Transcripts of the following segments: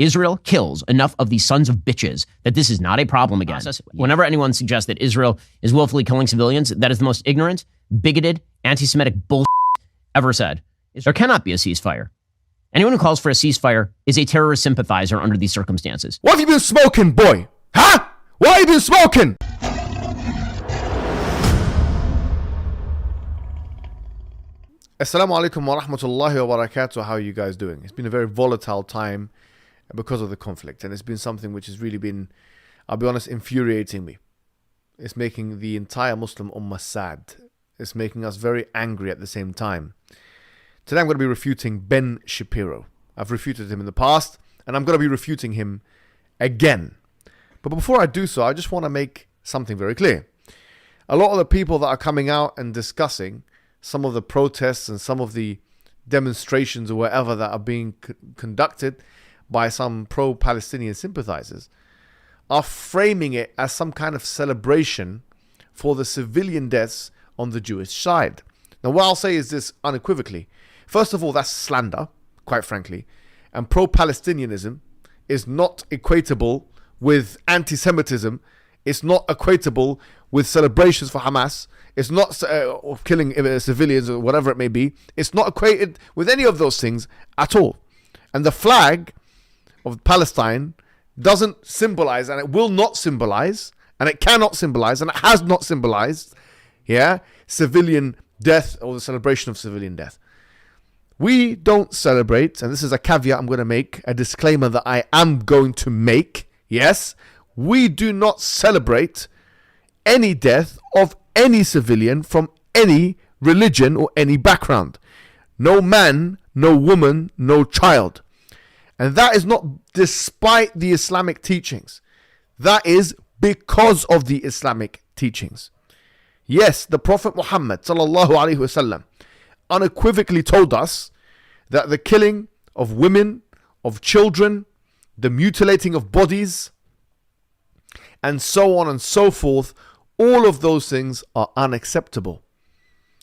Israel kills enough of these sons of bitches that this is not a problem again. Whenever anyone suggests that Israel is willfully killing civilians, that is the most ignorant, bigoted, anti-Semitic bullshit ever said. There cannot be a ceasefire. Anyone who calls for a ceasefire is a terrorist sympathizer under these circumstances. What have you been smoking, boy? Huh? What have you been smoking? Assalamu alaikum wa rahmatullahi wa barakatuh. How are you guys doing? It's been a very volatile time because of the conflict, and it's been something which has really been, I'll be honest, infuriating me. It's making the entire Muslim ummah sad. It's making us very angry at the same time. Today I'm going to be refuting Ben Shapiro. I've refuted him in the past, and I'm going to be refuting him again. But before I do so, I just want to make something very clear. A lot of the people that are coming out and discussing some of the protests and some of the demonstrations or whatever that are being conducted by some pro-Palestinian sympathizers are framing it as some kind of celebration for the civilian deaths on the Jewish side. Now, what I'll say is this unequivocally. First of all, that's slander, quite frankly. And pro-Palestinianism is not equatable with anti-Semitism. It's not equatable with celebrations for Hamas. It's not killing civilians or whatever it may be. It's not equated with any of those things at all. And the flag of Palestine doesn't symbolize, and it will not symbolize, and it cannot symbolize, and it has not symbolized, civilian death or the celebration of civilian death. We don't celebrate, and this is a caveat I'm going to make, a disclaimer that I am going to make. Yes, we do not celebrate any death of any civilian from any religion or any background. No man, no woman, no child. And that is not despite the Islamic teachings. That is because of the Islamic teachings. Yes, the Prophet Muhammad sallallahu alaihi wasallam unequivocally told us that the killing of women, of children, the mutilating of bodies, and so on and so forth, all of those things are unacceptable.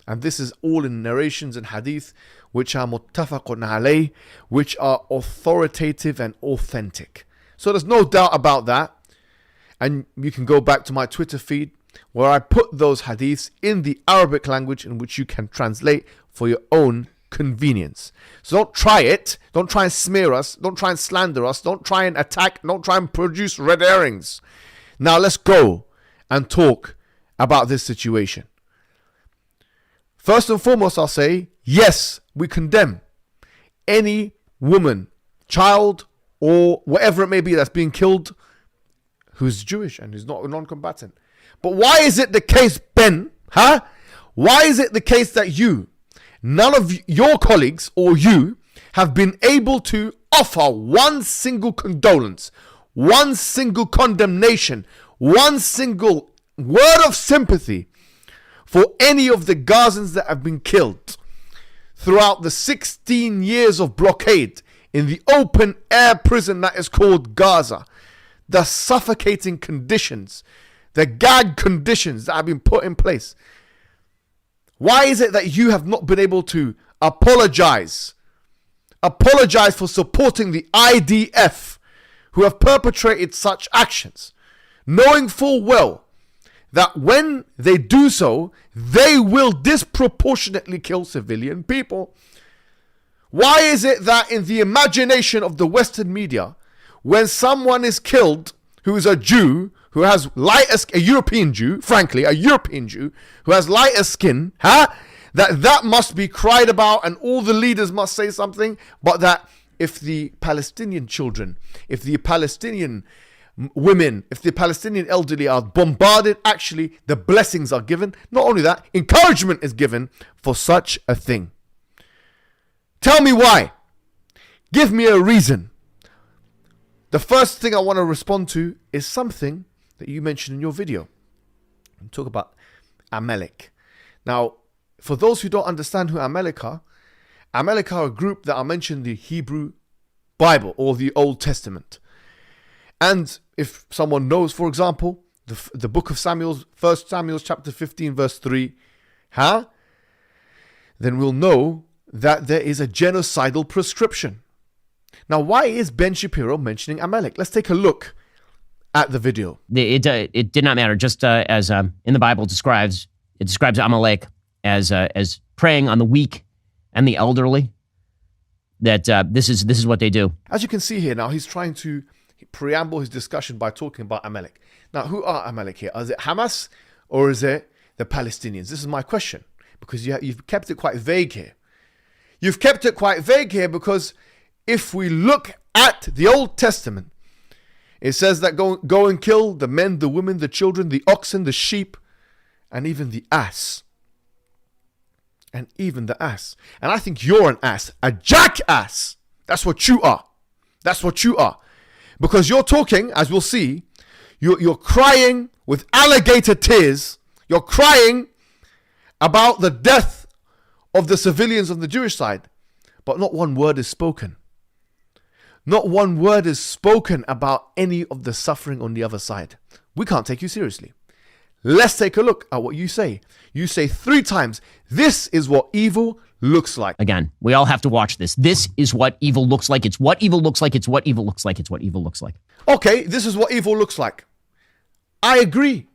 And this is all in narrations and hadith which are muttafaqun alayh, which are authoritative and authentic. So there's no doubt about that. And you can go back to my Twitter feed where I put those hadiths in the Arabic language in which you can translate for your own convenience. So don't try it. Don't try and smear us. Don't try and slander us. Don't try and attack. Don't try and produce red herrings. Now let's go and talk about this situation. First and foremost, I'll say, yes, we condemn any woman, child, or whatever it may be that's being killed who's Jewish and who's not a non-combatant. But why is it the case, Ben? Why is it the case that none of your colleagues or you have been able to offer one single condolence, one single condemnation, one single word of sympathy for any of the Gazans that have been killed throughout the 16 years of blockade in the open air prison that is called Gaza? The suffocating conditions, the gag conditions that have been put in place. Why is it that you have not been able to apologize for supporting the IDF who have perpetrated such actions, knowing full well that when they do so, they will disproportionately kill civilian people? Why is it that in the imagination of the Western media, when someone is killed who is a Jew, who has a European Jew, frankly, a European Jew, who has lighter skin, that must be cried about and all the leaders must say something, but that if the Palestinian children, if the Palestinian women, if the Palestinian elderly are bombarded, actually the blessings are given. Not only that, encouragement is given for such a thing. Tell me why. Give me a reason. The first thing I want to respond to is something that you mentioned in your video. You talk about Amalek. Now, for those who don't understand who Amalek are a group that are mentioned in the Hebrew Bible or the Old Testament. And if someone knows, for example, the book of Samuel, 1 Samuel chapter 15 verse 3, then we'll know that there is a genocidal prescription. Now, why is Ben Shapiro mentioning Amalek? Let's take a look at the video. It did not matter. Just as in the Bible describes Amalek as preying on the weak and the elderly. That this is what they do. As you can see here now, he's trying to preamble his discussion by talking about Amalek. Now, who are Amalek here? Is it Hamas or is it the Palestinians? This is my question, because you've kept it quite vague here. You've kept it quite vague here because if we look at the Old Testament, it says that go and kill the men, the women, the children, the oxen, the sheep, and even the ass. And even the ass. And I think you're an ass, a jackass. That's what you are. That's what you are. Because you're talking, as we'll see, you're crying with alligator tears. You're crying about the death of the civilians on the Jewish side. But not one word is spoken. Not one word is spoken about any of the suffering on the other side. We can't take you seriously. Let's take a look at what you say. You say 3 times, this is what evil looks like. Again, we all have to watch this. This is what evil looks like. It's what evil looks like. It's what evil looks like. It's what evil looks like. Okay, this is what evil looks like. I agree.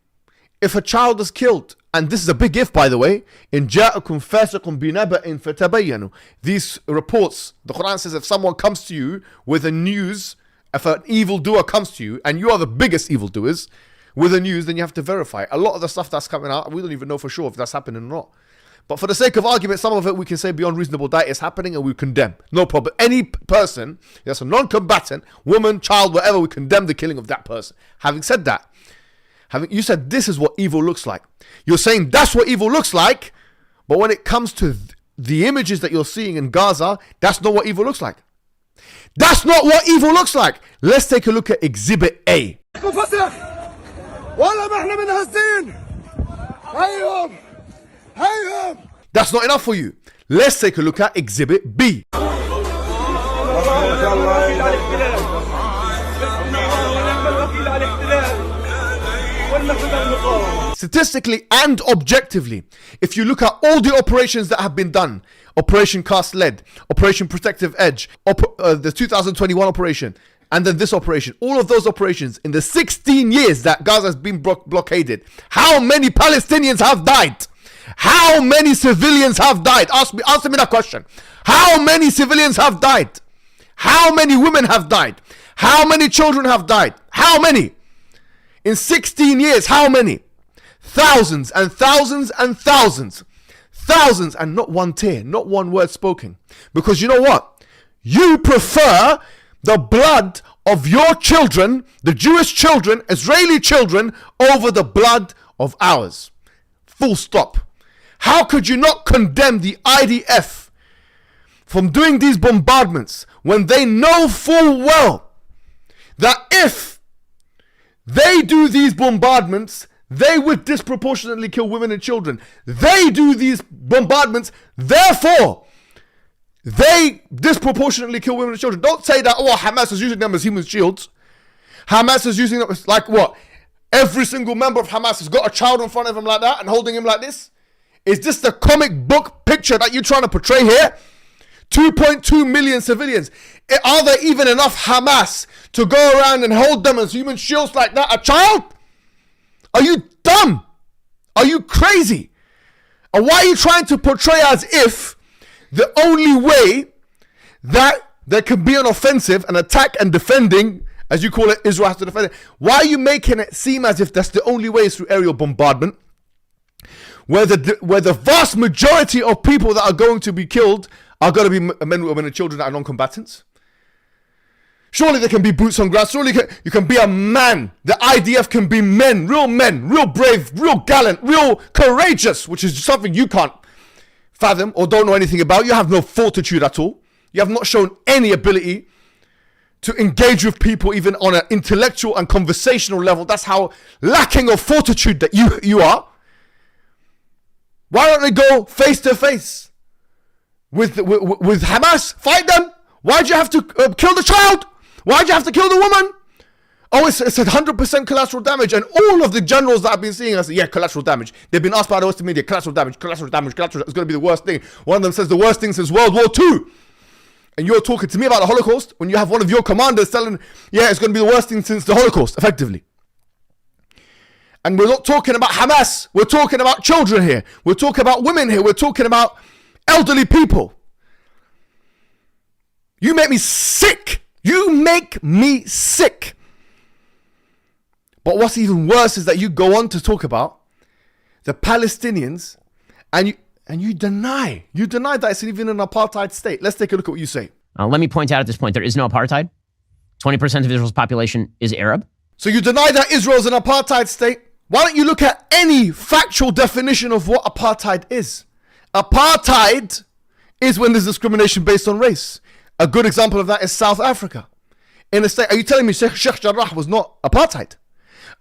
If a child is killed, and this is a big if, by the way, in جاءكم فاسق بنبأ فتبينوا. These reports, the Quran says if someone comes to you with a news, if an evildoer comes to you, and you are the biggest evildoers, with the news, then you have to verify. A lot of the stuff that's coming out, we don't even know for sure if that's happening or not. But for the sake of argument, some of it we can say beyond reasonable doubt is happening and we condemn. No problem. Any person that's a non-combatant, woman, child, whatever, we condemn the killing of that person. Having said that, you said this is what evil looks like. You're saying that's what evil looks like, but when it comes to the images that you're seeing in Gaza, that's not what evil looks like. That's not what evil looks like. Let's take a look at Exhibit A. That's not enough for you. Let's take a look at Exhibit B. Statistically and objectively, if you look at all the operations that have been done, Operation Cast Lead, Operation Protective Edge, the 2021 operation, and then this operation, all of those operations in the 16 years that Gaza has been blockaded, how many Palestinians have died? How many civilians have died? Answer me that question. How many civilians have died? How many women have died? How many children have died? How many? In 16 years, how many? Thousands and thousands and thousands. Thousands, and not one tear, not one word spoken. Because you know what? You prefer the blood of your children, the Jewish children, Israeli children, over the blood of ours. Full stop. How could you not condemn the IDF from doing these bombardments when they know full well that if they do these bombardments, they would disproportionately kill women and children? They do these bombardments, therefore they disproportionately kill women and children. Don't say that, oh, Hamas is using them as human shields. Hamas is using them as, like what? Every single member of Hamas has got a child in front of him like that and holding him like this? Is this the comic book picture that you're trying to portray here? 2.2 million civilians. Are there even enough Hamas to go around and hold them as human shields like that? A child? Are you dumb? Are you crazy? And why are you trying to portray as if the only way that there can be an offensive, an attack and defending, as you call it, Israel has to defend it? Why are you making it seem as if that's the only way is through aerial bombardment? Where the vast majority of people that are going to be killed are going to be men, women and children that are non-combatants? Surely there can be boots on ground. Surely you can be a man. The IDF can be men, real brave, real gallant, real courageous, which is something you can't fathom or don't know anything about. You have no fortitude at all. You have not shown any ability to engage with people even on an intellectual and conversational level. That's how lacking of fortitude that you are. Why don't they go face to face with Hamas? Fight them. Why'd you have to kill the child? Why'd you have to kill the woman? Oh, it's 100% collateral damage. And all of the generals that I've been seeing, I say, yeah, collateral damage. They've been asked by the Western media, collateral damage. It's going to be the worst thing. One of them says the worst thing since World War II. And you're talking to me about the Holocaust when you have one of your commanders telling, yeah, it's going to be the worst thing since the Holocaust, effectively. And we're not talking about Hamas. We're talking about children here. We're talking about women here. We're talking about elderly people. You make me sick. You make me sick. But what's even worse is that you go on to talk about the Palestinians and you deny that it's even an apartheid state. Let's take a look at what you say. Let me point out at this point, there is no apartheid. 20% of Israel's population is Arab. So you deny that Israel is an apartheid state? Why don't you look at any factual definition of what apartheid is? Apartheid is when there's discrimination based on race. A good example of that is South Africa. In a state, are you telling me Sheikh Jarrah was not apartheid?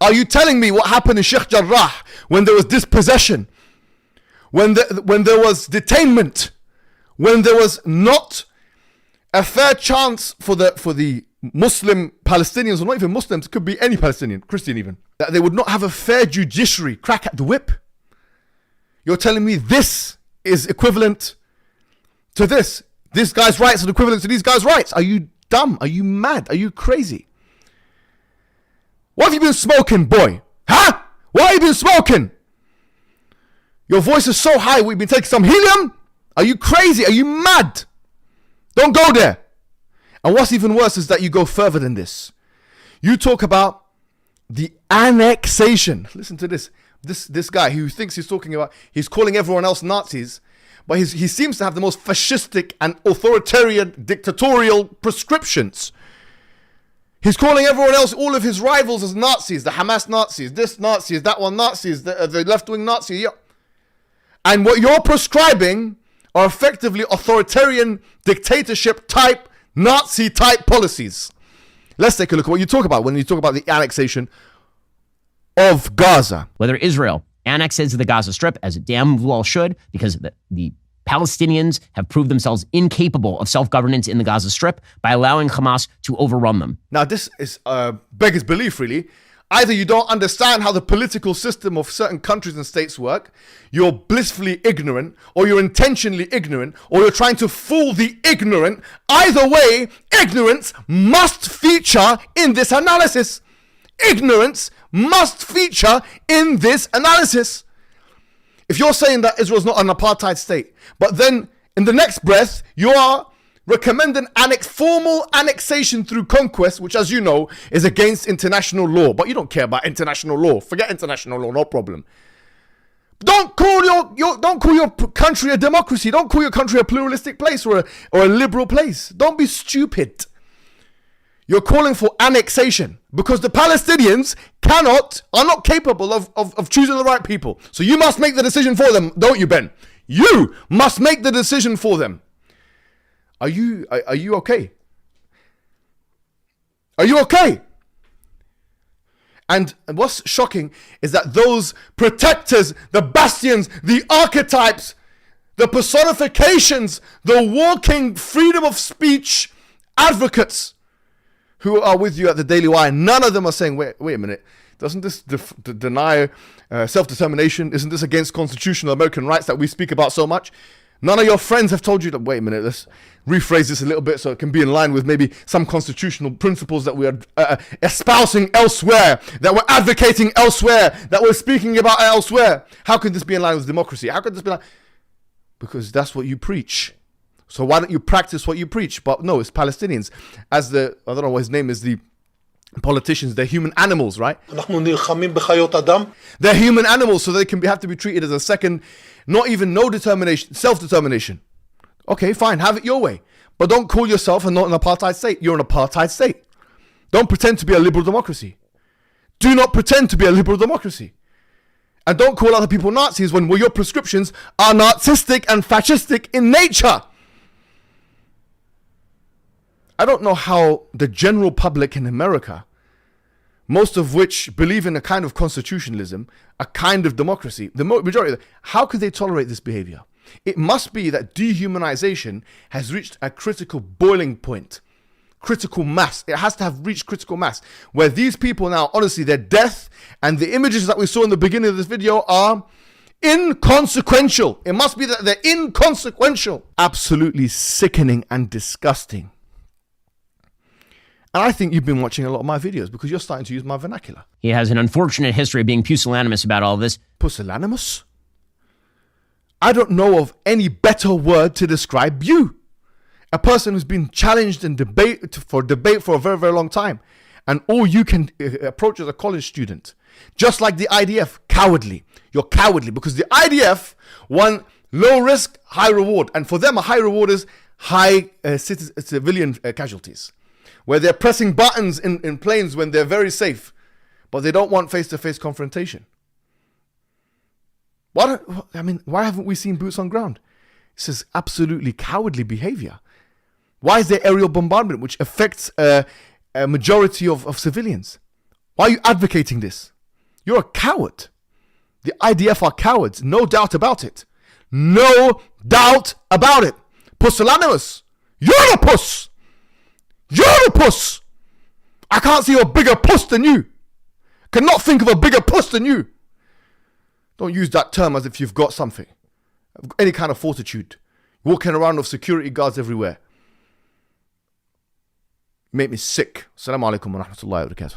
Are you telling me what happened in Sheikh Jarrah when there was dispossession, when there was detainment, when there was not a fair chance for the Muslim Palestinians, or not even Muslims, it could be any Palestinian, Christian even, that they would not have a fair judiciary crack at the whip? You're telling me this is equivalent to this? This guy's rights are equivalent to these guys' rights? Are you dumb? Are you mad? Are you crazy? What have you been smoking, boy? Huh? What have you been smoking? Your voice is so high, we've been taking some helium? Are you crazy? Are you mad? Don't go there. And what's even worse is that you go further than this. You talk about the annexation. Listen to this. This guy who thinks he's talking about, he's calling everyone else Nazis, but he seems to have the most fascistic and authoritarian dictatorial prescriptions. He's calling everyone else, all of his rivals, as Nazis. The Hamas Nazis, this Nazis, that one Nazis, the left-wing Nazi. Yeah. And what you're prescribing are effectively authoritarian dictatorship type, Nazi type policies. Let's take a look at what you talk about when you talk about the annexation of Gaza. Whether Israel annexes the Gaza Strip, as it damn well should, because the Palestinians have proved themselves incapable of self-governance in the Gaza Strip by allowing Hamas to overrun them. Now, this is beggars belief, really. Either you don't understand how the political system of certain countries and states work, you're blissfully ignorant, or you're intentionally ignorant, or you're trying to fool the ignorant. Either way, ignorance must feature in this analysis. Ignorance must feature in this analysis. If you're saying that Israel's not an apartheid state, but then in the next breath, you are recommending formal annexation through conquest, which, as you know, is against international law. But you don't care about international law. Forget international law, no problem. Don't call your country a democracy. Don't call your country a pluralistic place or a liberal place. Don't be stupid. You're calling for annexation because the Palestinians are not capable of choosing the right people. So you must make the decision for them, don't you, Ben? You must make the decision for them. Are you okay? Are you okay? And what's shocking is that those protectors, the bastions, the archetypes, the personifications, the walking freedom of speech advocates who are with you at the Daily Wire, none of them are saying, wait a minute, doesn't this deny self-determination? Isn't this against constitutional American rights that we speak about so much? None of your friends have told you that, wait a minute, let's rephrase this a little bit so it can be in line with maybe some constitutional principles that we are espousing elsewhere, that we're advocating elsewhere, that we're speaking about elsewhere. How could this be in line with democracy? How could this be like? Because that's what you preach. So why don't you practice what you preach? But no, it's Palestinians. As I don't know what his name is, the politicians, they're human animals, right? They're human animals, so they have to be treated as a second, not even no determination, self-determination. Okay, fine, have it your way. But don't call yourself not an apartheid state. You're an apartheid state. Don't pretend to be a liberal democracy. Do not pretend to be a liberal democracy. And don't call other people Nazis when your prescriptions are Nazistic and fascistic in nature. I don't know how the general public in America, most of which believe in a kind of constitutionalism, a kind of democracy, the majority of them, how could they tolerate this behavior? It must be that dehumanization has reached a critical boiling point, critical mass. It has to have reached critical mass, where these people now, honestly, their death and the images that we saw in the beginning of this video are inconsequential. It must be that they're inconsequential. Absolutely sickening and disgusting. And I think you've been watching a lot of my videos because you're starting to use my vernacular. He has an unfortunate history of being pusillanimous about all this. Pusillanimous? I don't know of any better word to describe you. A person who's been challenged in debate for a very, very long time. And all you can approach as a college student. Just like the IDF, cowardly. You're cowardly because the IDF want low risk, high reward. And for them, a high reward is high civilian casualties. Where they're pressing buttons in planes when they're very safe. But they don't want face-to-face confrontation. Why haven't we seen boots on ground? This is absolutely cowardly behavior. Why is there aerial bombardment which affects a majority of civilians? Why are you advocating this? You're a coward. The IDF are cowards, no doubt about it. No doubt about it. Pusillanimous. You're a puss. You're a puss. I can't see a bigger puss than you. Cannot think of a bigger puss than you. Don't use that term as if you've got something. Any kind of fortitude. Walking around with security guards everywhere. You make me sick. Assalamu alaikum wa rahmatullahi wa barakatuh.